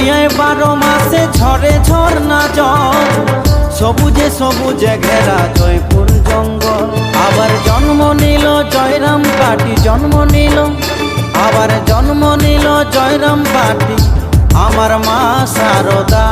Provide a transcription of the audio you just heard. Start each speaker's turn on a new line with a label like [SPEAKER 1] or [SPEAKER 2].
[SPEAKER 1] দুনিয়ায় 12 মাসে ঝরে ঝর্ণা জল, সবুজে সবুজে ঘেরা জয়পুর জঙ্গল। আবার জন্ম নিল জয়রাম পাটি, জন্ম নিল আবার জন্ম নিল জয়রাম পাটি, আমার মা শারদা।